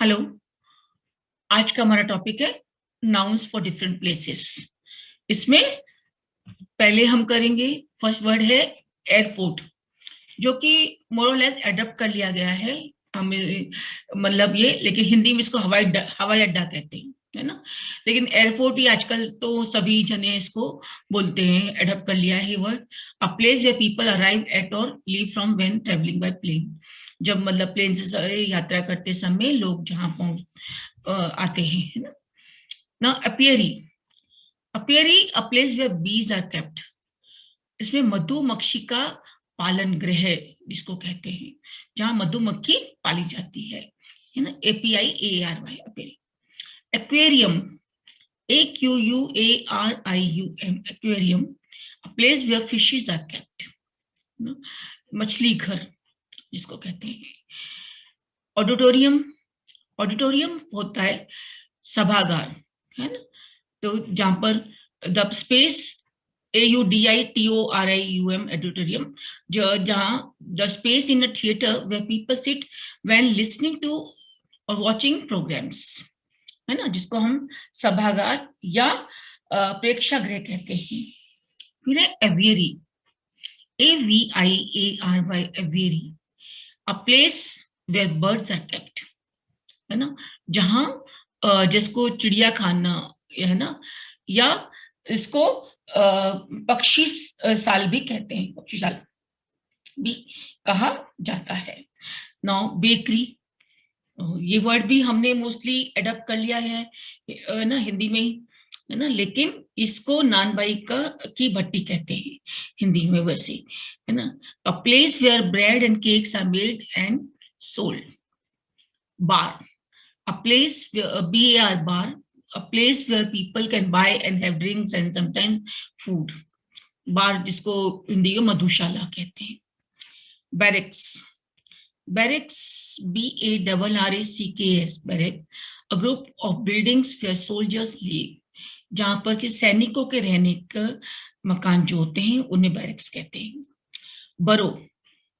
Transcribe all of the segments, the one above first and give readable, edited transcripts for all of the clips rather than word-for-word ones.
Hello. आज का हमारा टॉपिक है नाउन्स फॉर डिफरेंट प्लेसेस। इसमें पहले हम करेंगे, फर्स्ट वर्ड है एयरपोर्ट, जो कि मोर और लेस एडप्ट कर लिया गया है हमें, मतलब ये, लेकिन हिंदी में इसको हवाई अड्डा कहते हैं, है ना। लेकिन एयरपोर्ट ही आजकल तो सभी जने इसको बोलते हैं, एडप्ट कर लिया है ये word. A place where people arrive at और leave from when travelling by plane. जब मतलब प्लेन से यात्रा करते समय लोग जहाँ पहुंच आते हैं, है ना। ना अपियरी, अपियरी अ place where bees are kept. इसमें मधुमक्खी का पालन गृह जिसको कहते हैं, जहां मधुमक्खी पाली जाती है ना। APIARY apiary. Aquarium, AQUARIUM aquarium, a place where fishes are kept. मछली घर जिसको कहते हैं। ऑडिटोरियम, ऑडिटोरियम होता है सभागार, है ना। तो जहां पर द स्पेस, AUDITORIUM ऑडिटोरियम, जहां the space in a theatre where people sit when listening to और वॉचिंग प्रोग्राम्स, है ना, जिसको हम सभागार या प्रेक्षागृह कहते हैं। फिर है aviary, AVIARY aviary, a place where birds are kept, है ना, जहां जिसको चिड़िया खाना, है ना, या इसको पक्षी साल भी कहते हैं, पक्षी साल भी कहा जाता है। नाउ बेकरी, ये वर्ड भी हमने मोस्टली एडप्ट कर लिया है ना, हिंदी में ही, है ना। लेकिन इसको नान बाई का की भट्टी कहते हैं हिंदी में वैसे, है ना। A place where bread and cakes are made and sold. Bar, a place where a BAR bar, a place where people can buy and have drinks and sometimes food. Bar जिसको हिंदी में मधुशाला कहते हैं। Barracks, barracks BARRACKS barrack, a group of buildings where soldiers live, जहां पर कि सैनिकों के रहने का मकान जो होते हैं उन्हें बैरिक्स कहते हैं। बरो,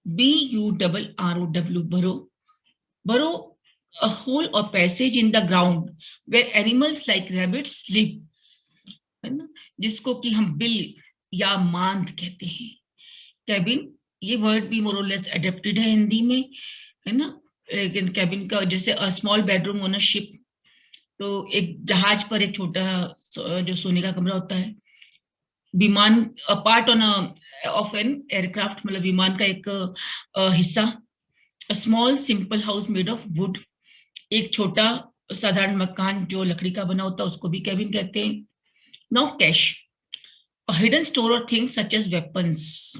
BURROW बरो, बरो a hole or passage in the ground where animals like rabbits live, है ना, जिसको कि हम बिल या मांद कहते हैं। कैबिन, ये वर्ड भी मोर और लेस एडेप्टेड है हिंदी में, है ना। लेकिन कैबिन का जैसे a small bedroom on a ship, तो एक जहाज पर एक छोटा जो सोने का कमरा होता है। विमान, a part on off an aircraft, मतलब विमान का एक हिस्सा। A small simple house made of would, एक छोटा साधारण मकान जो लकड़ी का बना होता है उसको भी कैबिन कहते हैं। नाउ कैश, हिडन स्टोर और थिंग्स सच एज वेपन्स,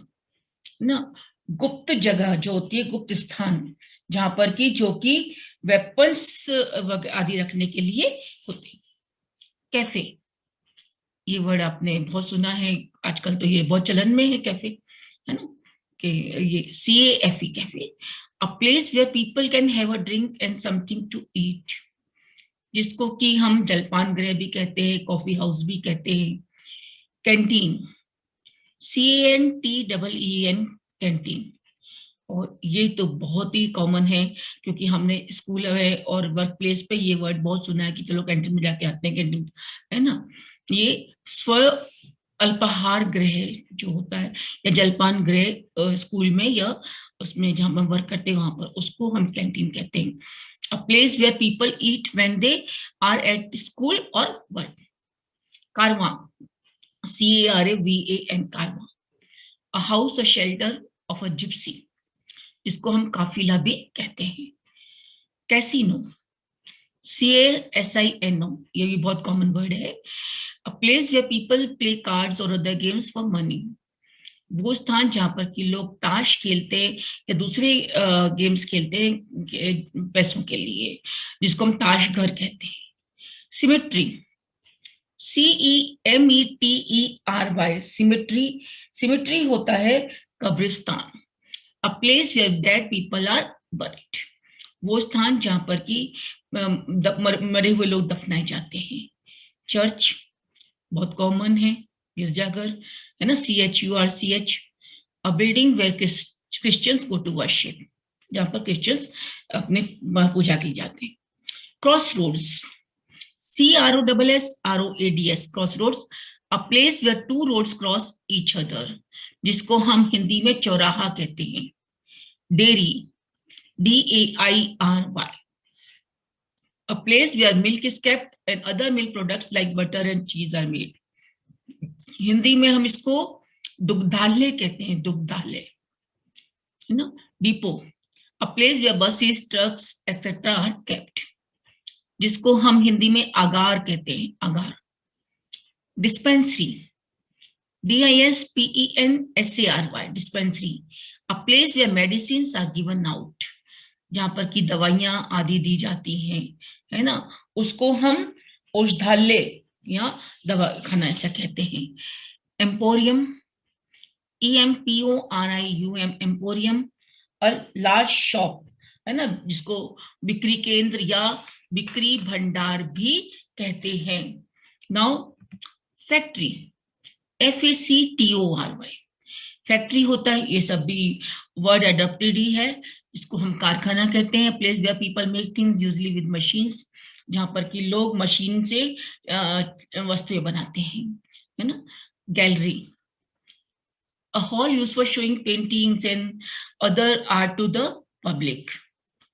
ना, गुप्त जगह जो होती है, गुप्त स्थान जहां पर कि जो कि वेपन्स आदि रखने के लिए होते। कैफे, ये वर्ड आपने बहुत सुना है, आजकल तो ये बहुत चलन में है कैफे, है ना, कि ये CAFE cafe, a place where people can have a drink and something to eat, जिसको कि हम जलपान गृह भी कहते हैं, कॉफी हाउस भी कहते हैं। कैंटीन, CANTEEN कैंटीन, और ये तो बहुत ही कॉमन है, क्योंकि हमने स्कूल में और वर्क प्लेस पे ये वर्ड बहुत सुना है कि चलो कैंटीन में जाके आते हैं, कैंटीन, है ना। ये स्व अल्पाहार गृह जो होता है, या जलपान गृह स्कूल में या उसमें जहां हम वर्क करते हैं वहां पर, उसको हम कैंटीन कहते हैं। A place where people eat when they are at school और work. Caravan, CARVAN caravan, a house, a shelter of a gypsy, जिसको हम काफिला भी कहते हैं। कैसीनो, CASINO, ये भी बहुत कॉमन वर्ड है। A place where people play cards और अदर गेम्स फॉर मनी, वो स्थान जहां पर कि लोग ताश खेलते हैं या दूसरे गेम्स खेलते हैं पैसों के लिए, जिसको हम ताश घर कहते हैं। सिमेट्री, CEMETERY सिमेट्री, सिमेट्री होता है कब्रिस्तान, a place where dead people are buried, वो स्थान जहां पर कि मरे हुए लोग दफनाए जाते हैं। चर्च बहुत कॉमन है, गिरजाघर, है ना, CHURCH, a building where Christians go to worship, जहां पर क्रिश्चियंस अपने पूजा की जाते हैं। Crossroads, CROSSROADS, crossroads, a place where two roads cross each other, जिसको हम हिंदी में चौराहा कहते हैं. Dairy, DAIRY, a place where milk is kept and other milk products like butter and cheese are made. Hindi में हम इसको दुग्धालय कहते हैं, दुग्धालय, है ना. Depot, a place where buses, trucks etc are kept, जिसको हम हिंदी में आगार कहते हैं, आगार. Dispensary, DISPENSARY, dispensary, a place where medicines are given out, जहां पर की दवाइयां आदि दी जाती हैं, है ना, उसको हम औषधालय या दवा खाना ऐसा कहते हैं. Emporium, EMPORIUM, emporium, large shop, है ना, जिसको बिक्री केंद्र या बिक्री भंडार भी कहते हैं. नाउ फैक्ट्री, FACTORY, फैक्ट्री होता है, ये सब भी वर्ड अडॉप्टेड ही है. इसको हम कारखाना कहते हैं. Place where people make things usually with machines, जहां पर कि लोग मशीन से वस्तुएं बनाते हैं, है ना. Gallery, a hall used for showing paintings and other art to the public,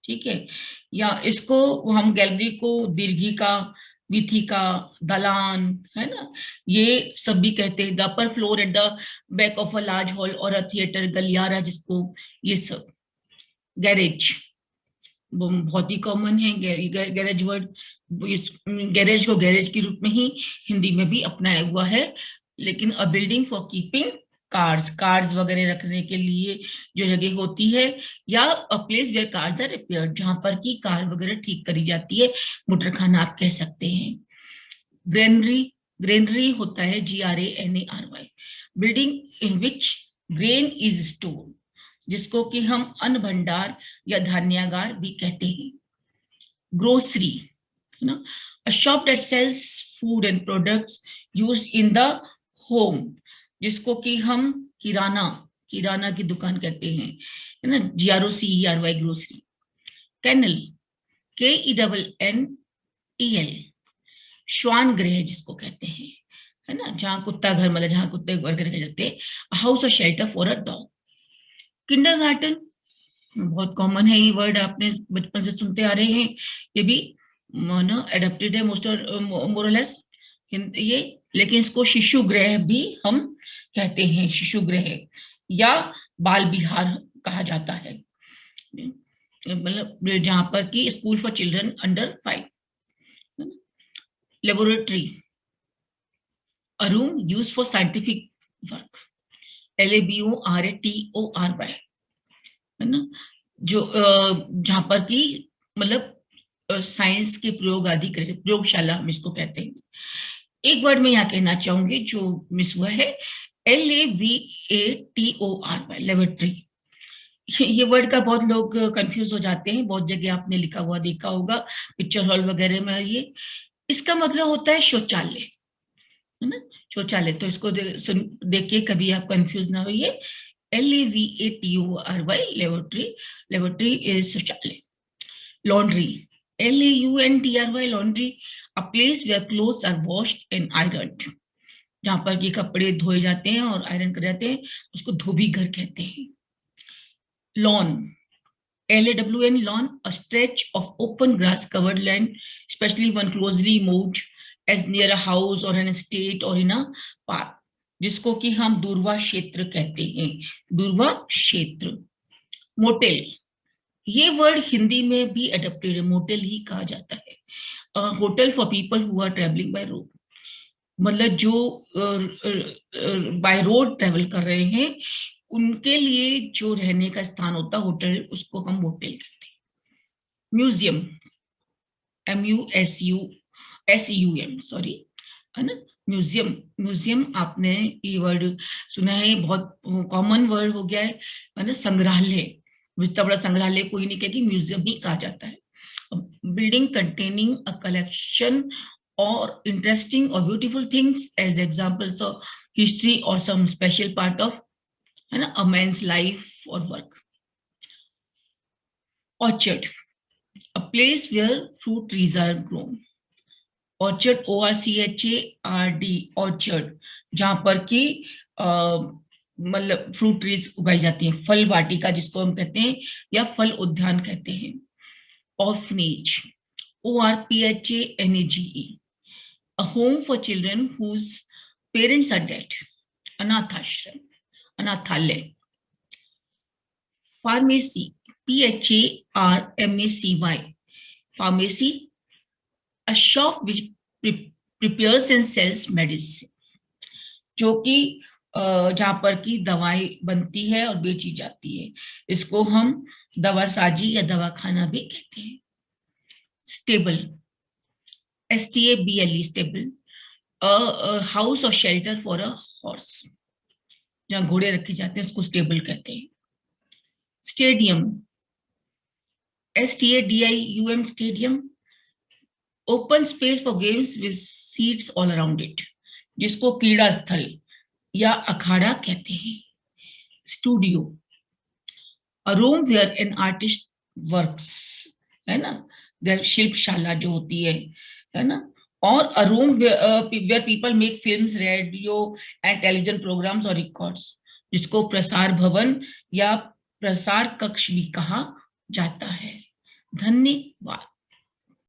ठीक है. या इसको हम गैलरी को दीर्घिका, वीथिका, दलान, है ना, ये सब भी कहते हैं. The upper floor at the back of a large hall और अ थिएटर, गलियारा जिसको, ये सब. गैरेज बहुत ही कॉमन है, गैरेज वर्ड. गैरेज को गैरेज के रूप में ही हिंदी में भी अपनाया हुआ है. लेकिन a building for keeping cars वगैरह रखने के लिए जो जगह होती है, या a place where cars are repaired, जहां पर की कार वगैरह ठीक करी जाती है, मोटर खाना आप कह सकते हैं. ग्रेनरी होता है GRANARY, building in which grain is stored, जिसको कि हम अन्न भंडार या धान्यागार भी कहते हैं. ग्रोसरी, है ना, a shop that sells food and products used in the home, जिसको कि हम किराना की दुकान कहते हैं, है ना, GROCERY, ग्रोसरी. कैनल, KENNEL, श्वान गृह जिसको कहते हैं, है ना, जहां कुत्ता घर, मतलब जहां कुत्ते वगैरह रखे जाते हैं. हाउस और shelter for a dog. Kindergarten बहुत कॉमन है, ये वर्ड आपने बचपन से सुनते आ रहे हैं. ये भी एडप्टेड है मोर और लेस ये. लेकिन इसको शिशु गृह भी हम कहते हैं, शिशु गृह या बाल विहार कहा जाता है, मतलब जहां पर कि school for children under 5. Laboratory, a room used for scientific work, LABORATORY, है ना, जो जहां पर कि मतलब साइंस के प्रयोग आदि करे, प्रयोगशाला हम इसको कहते हैं. एक वर्ड में यहाँ कहना चाहूंगी जो मिस हुआ है, LAVATORY, लेबोरेटरी. ये वर्ड का बहुत लोग कंफ्यूज हो जाते हैं, बहुत जगह आपने लिखा हुआ देखा होगा पिक्चर हॉल वगैरह में. ये इसका मतलब होता है शौचालय, है ना, शौचालय. तो इसको देखिए, कभी आप कंफ्यूज ना होइए. LAVATORY, लेबोरेटरी इज शौचालय. Laundry, LAUNDRY, laundry, a place where clothes are washed and ironed, जहां पर ये कपड़े धोए जाते हैं और आयरन करे जाते हैं, उसको धोबी घर कहते हैं. Lawn, LAWN, lawn, a stretch of open grass covered land, especially one closely mowed as near a house or an estate or in a park, जिसको कि हम दूर्वा क्षेत्र कहते हैं, दूर्वा क्षेत्र. मोटेल, ये वर्ड हिंदी में भी एडप्टेड है, मोटेल ही कहा जाता है. Hotel for people who are travelling by road, मतलब जो बाय रोड ट्रेवल कर रहे हैं उनके लिए जो रहने का स्थान होता है होटल, उसको हम मोटेल कहते हैं. म्यूजियम, MUSEUM, सॉरी, है ना. म्यूजियम आपने ये वर्ड सुना है, बहुत कॉमन वर्ड हो गया है ना. संग्रहालय, इतना बड़ा संग्रहालय कोई नहीं कहेगी, म्यूजियम ही कहा जाता है. बिल्डिंग कंटेनिंग अ कलेक्शन और इंटरेस्टिंग और beautiful things as examples of history और सम स्पेशल पार्ट ऑफ, है ना, अ मैन्स लाइफ और work. Orchard, a place where fruit trees are grown. Orchard, ORCHARD, orchard, जहां पर कि मतलब फ्रूट ट्रीज उगाई जाती हैं, फल वाटिका जिसको हम कहते हैं, या फल उद्यान कहते हैं। Orphanage, ORPHANAGE, a home for children whose parents are dead, अनाथाश्रम, अनाथालय। Pharmacy, PHARMACY, pharmacy, a shop which prepares and sells medicine, जो कि जहां पर की दवाई बनती है और बेची जाती है, इसको हम दवा साजी या दवा खाना भी कहते हैं। Stable, STABLE, stable, a house or shelter for a horse, जहां घोड़े रखे जाते हैं उसको स्टेबल कहते हैं। Stadium, STADIUM, stadium, open space for games with seats all around it, जिसको क्रीड़ा स्थल या अखाड़ा कहते हैं। Studio, a room where an artist works, है ना, देयर शिल्पशाला जो होती है ना। और a room where people make films, radio and television programmes और रिकॉर्ड्स, जिसको प्रसार भवन या प्रसार कक्ष भी कहा जाता है। धन्यवाद।